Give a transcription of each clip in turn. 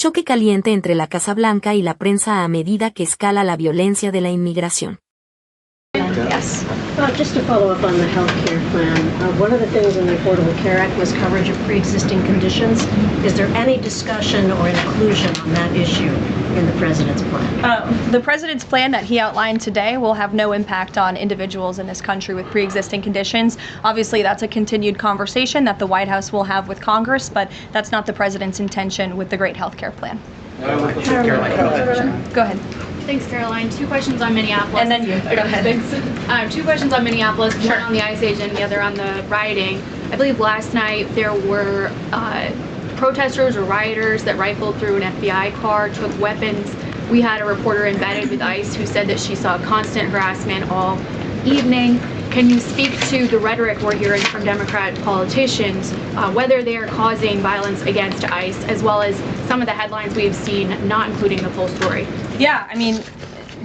Choque caliente entre la Casa Blanca y la prensa a medida que escala la violencia de la inmigración. Yes. Just to follow up on the health care plan, one of the things in the Affordable Care Act was coverage of pre-existing conditions. Is there any discussion or inclusion on that issue in the President's plan? The President's plan that he outlined today will have no impact on individuals in this country with pre-existing conditions. Obviously, that's a continued conversation that the White House will have with Congress, but that's not the President's intention with the great health care plan. Caroline. Go ahead. Thanks, Caroline. Two questions on Minneapolis. And then you. Go ahead. Thanks. Two questions on Minneapolis, Sure. one on the ICE agent, the other on the rioting. I believe last night there were protesters or rioters that rifled through an FBI car, took weapons. We had a reporter embedded with ICE who said that she saw constant harassment all evening. Can you speak to the rhetoric we're hearing from Democrat politicians, whether they are causing violence against ICE, as well as some of the headlines we've seen, not including the full story? Yeah, I mean,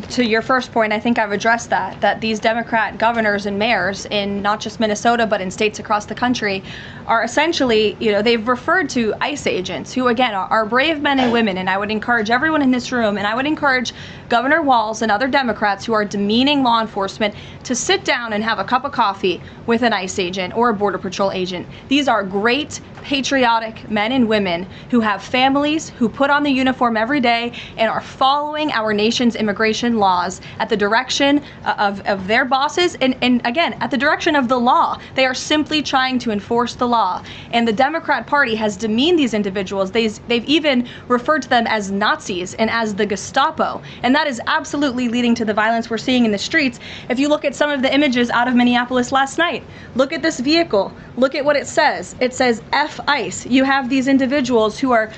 to your first point, I think I've addressed that these Democrat governors and mayors in not just Minnesota, but in states across the country are essentially, they've referred to ICE agents who, again, are brave men and women. And I would encourage everyone in this room, and I would encourage Governor Walz and other Democrats who are demeaning law enforcement to sit down and have a cup of coffee with an ICE agent or a Border Patrol agent. These are great, patriotic men and women who have families, who put on the uniform every day and are following our nation's immigration laws at the direction of their bosses and again, at the direction of the law. They are simply trying to enforce the law. And the Democrat Party has demeaned these individuals. They've even referred to them as Nazis and as the Gestapo. And that is absolutely leading to the violence we're seeing in the streets. If you look at some of the images out of Minneapolis last night, look at this vehicle. Look at what it says. It says F ICE. You have these individuals who are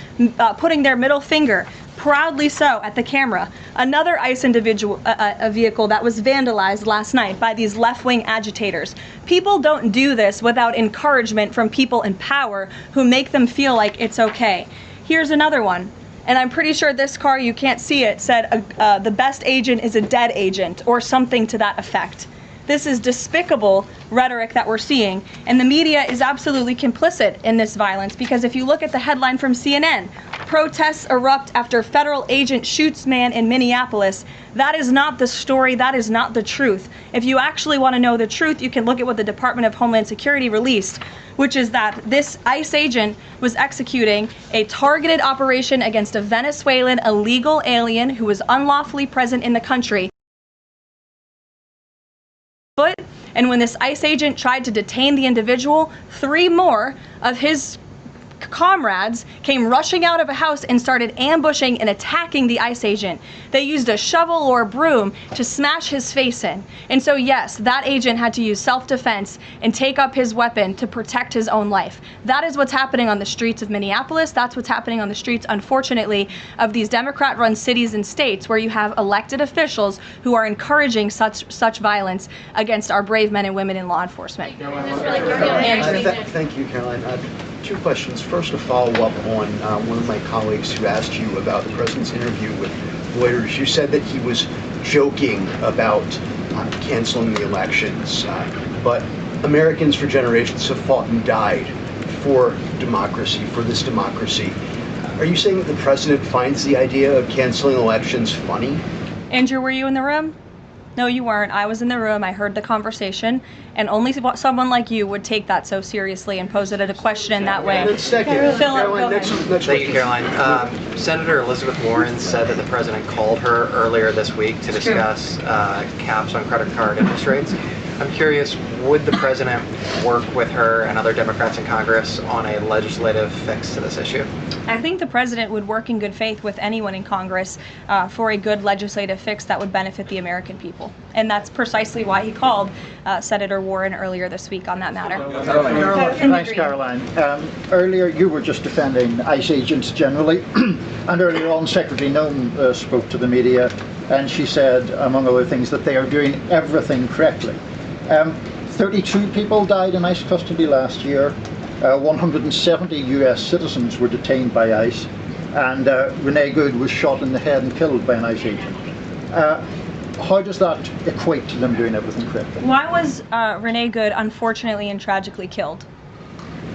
putting their middle finger, proudly so, at the camera. Another ICE individual, a vehicle that was vandalized last night by these left-wing agitators. People don't do this without encouragement from people in power who make them feel like it's okay. Here's another one. And I'm pretty sure this car, you can't see it, said the best agent is a dead agent or something to that effect. This is despicable rhetoric that we're seeing, and the media is absolutely complicit in this violence, because if you look at the headline from CNN, protests erupt after federal agent shoots man in Minneapolis, that is not the story, that is not the truth. If you actually want to know the truth, you can look at what the Department of Homeland Security released, which is that this ICE agent was executing a targeted operation against a Venezuelan illegal alien who was unlawfully present in the country. And when this ICE agent tried to detain the individual, 3 more of his comrades came rushing out of a house and started ambushing and attacking the ICE agent. They used a shovel or a broom to smash his face in. And so yes, that agent had to use self-defense and take up his weapon to protect his own life. That is what's happening on the streets of Minneapolis. That's what's happening on the streets, unfortunately, of these Democrat-run cities and states where you have elected officials who are encouraging such violence against our brave men and women in law enforcement. Thank you, Caroline. 2 questions. First, a follow-up on one of my colleagues who asked you about the president's interview with lawyers. You said that he was joking about canceling the elections, but Americans for generations have fought and died for democracy, for this democracy. Are you saying that the president finds the idea of canceling elections funny? Andrew, were you in the room? No, you weren't. I was in the room. I heard the conversation, and only someone like you would take that so seriously and pose it as a question in that way. Caroline, next Thank you, Caroline. Senator Elizabeth Warren said that the president called her earlier this week to discuss caps on credit card interest rates. I'm curious, would the president work with her and other Democrats in Congress on a legislative fix to this issue? I think the president would work in good faith with anyone in Congress for a good legislative fix that would benefit the American people. And that's precisely why he called Senator Warren earlier this week on that matter. Thanks, Caroline. Earlier, you were just defending ICE agents generally, and earlier on, Secretary Noem spoke to the media, and she said, among other things, that they are doing everything correctly. 32 people died in ICE custody last year. 170 US citizens were detained by ICE, and Renee Good was shot in the head and killed by an ICE agent. How does that equate to them doing everything correctly? Why was Renee Good unfortunately and tragically killed?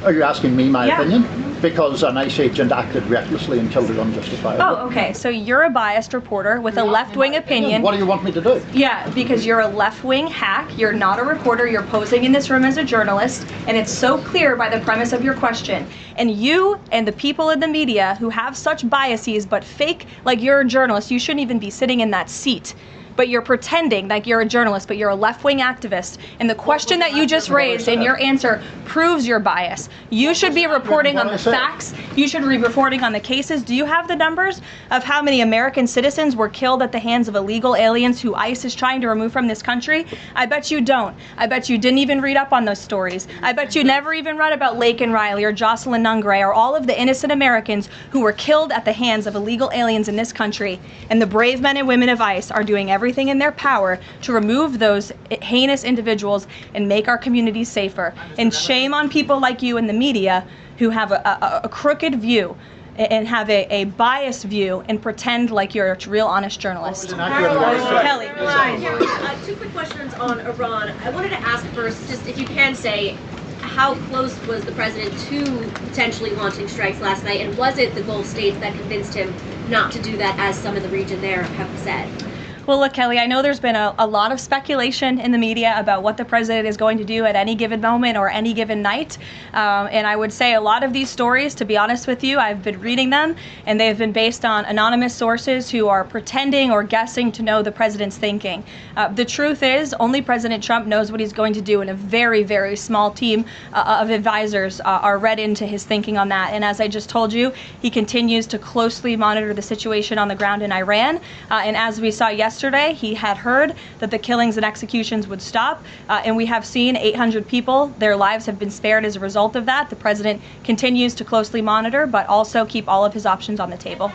Are you asking me my Yeah. opinion? Because an ICE agent acted recklessly and killed her unjustifiably. Oh, okay. So you're a biased reporter with a left-wing opinion. What do you want me to do? Yeah, because you're a left-wing hack. You're not a reporter. You're posing in this room as a journalist, and it's so clear by the premise of your question. And you and the people in the media who have such biases but fake like you're a journalist, you shouldn't even be sitting in that seat. But you're pretending like you're a journalist, but you're a left-wing activist. And the question that you just raised in your answer proves your bias. You should be reporting on the facts. You should be reporting on the cases. Do you have the numbers of how many American citizens were killed at the hands of illegal aliens who ICE is trying to remove from this country? I bet you don't. I bet you didn't even read up on those stories. I bet you never even read about Laken Riley or Jocelyn Nungray or all of the innocent Americans who were killed at the hands of illegal aliens in this country. And the brave men and women of ICE are doing everything in their power to remove those heinous individuals and make our communities safer. And shame on people like you in the media who have a crooked view and have a biased view and pretend like you're a real honest journalist. Kelly. Two quick questions on Iran. I wanted to ask first, just if you can say, how close was the president to potentially launching strikes last night, and was it the Gulf states that convinced him not to do that, as some of the region there have said? Well, look, Kelly, I know there's been a lot of speculation in the media about what the president is going to do at any given moment or any given night. And I would say a lot of these stories, to be honest with you, I've been reading them, and they've been based on anonymous sources who are pretending or guessing to know the president's thinking. The truth is, only President Trump knows what he's going to do, and a very, very small team of advisors are read into his thinking on that. And as I just told you, he continues to closely monitor the situation on the ground in Iran. And as we saw yesterday, he had heard that the killings and executions would stop, and we have seen 800 people, their lives have been spared as a result of that. The president continues to closely monitor, but also keep all of his options on the table.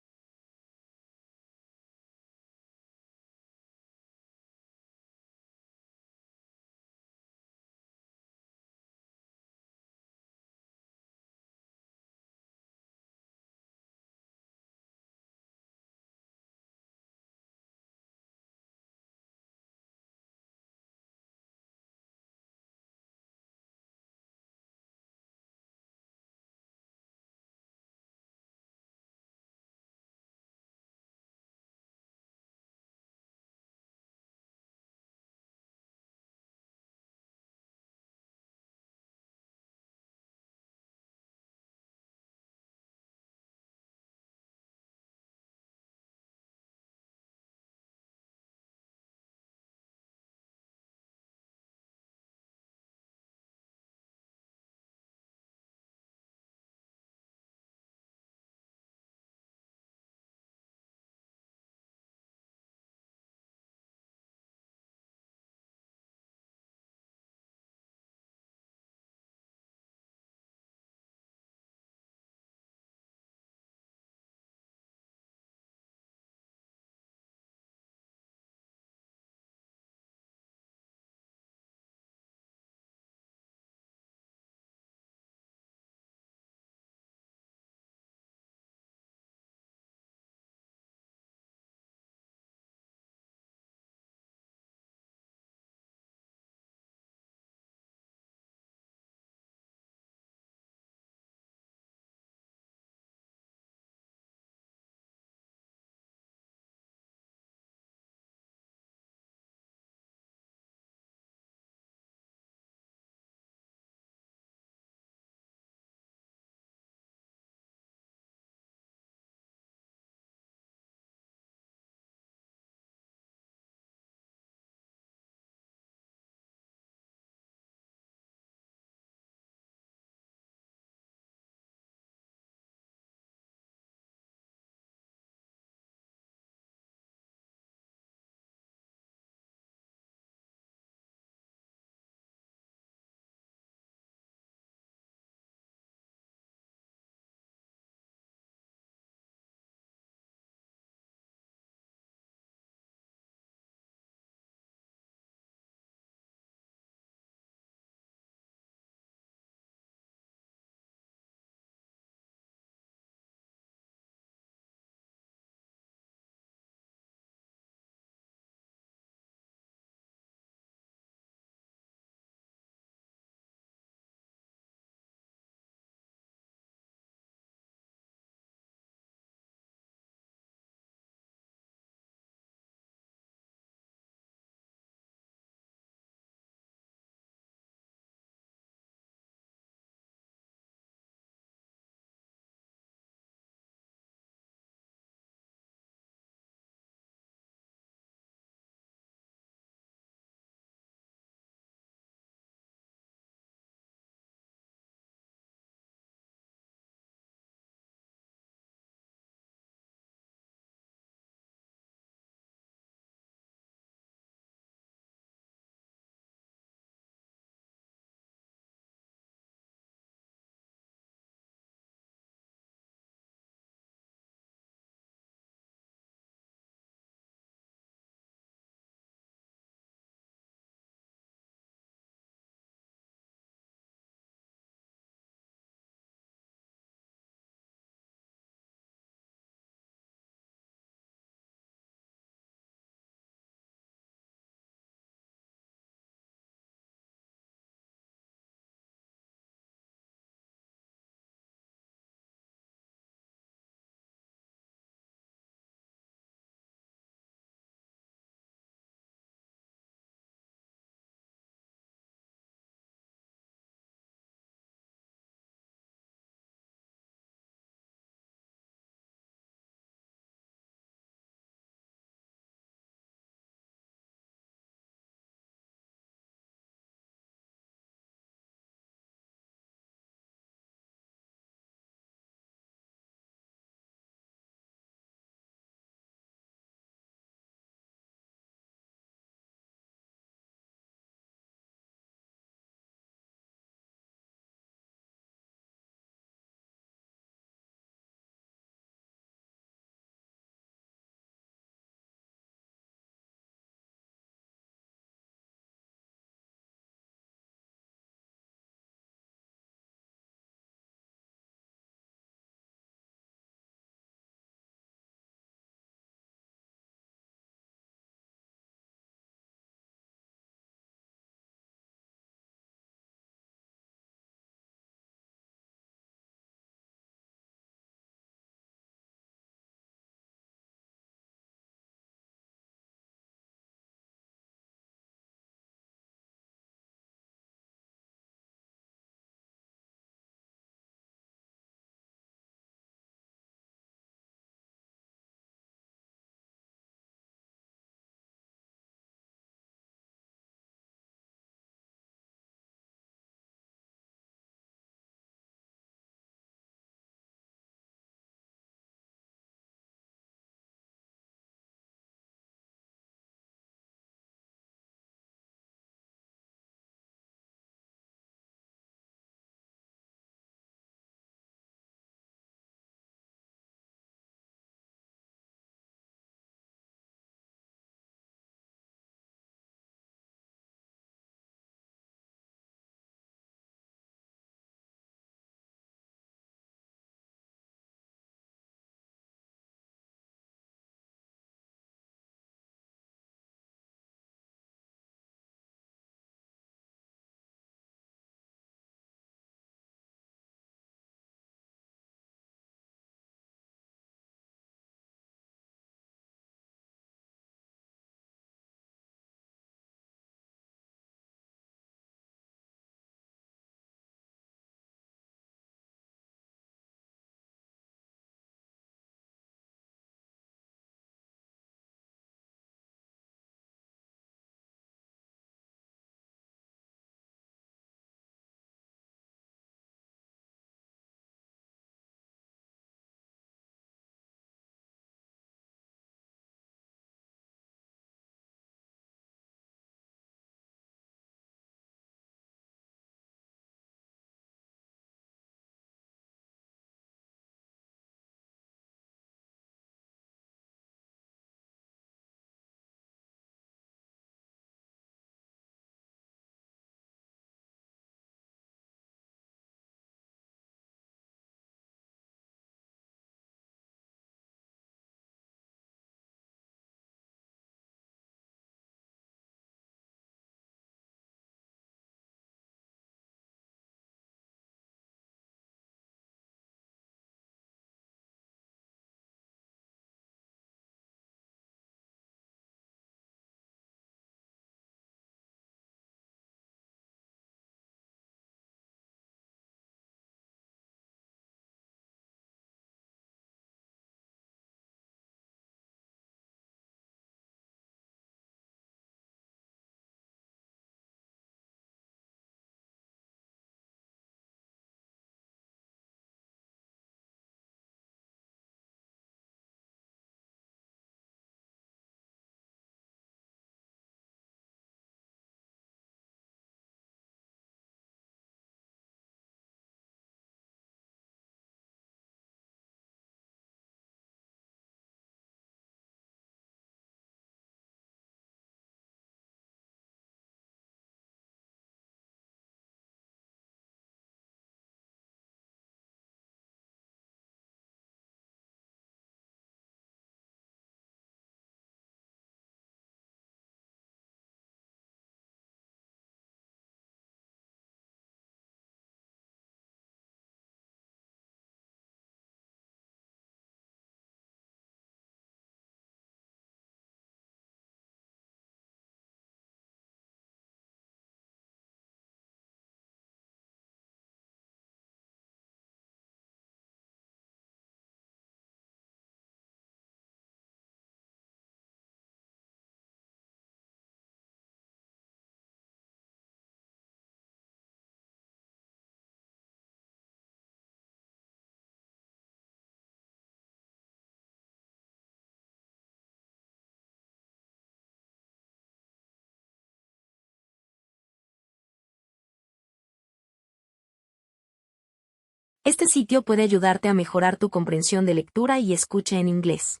Este sitio puede ayudarte a mejorar tu comprensión de lectura y escucha en inglés.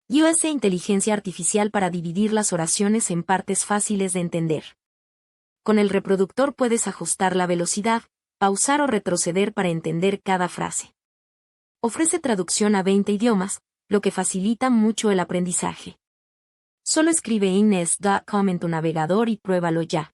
USA Inteligencia Artificial para dividir las oraciones en partes fáciles de entender. Con el reproductor puedes ajustar la velocidad, pausar o retroceder para entender cada frase. Ofrece traducción a 20 idiomas, lo que facilita mucho el aprendizaje. Solo escribe inglés.com en tu navegador y pruébalo ya.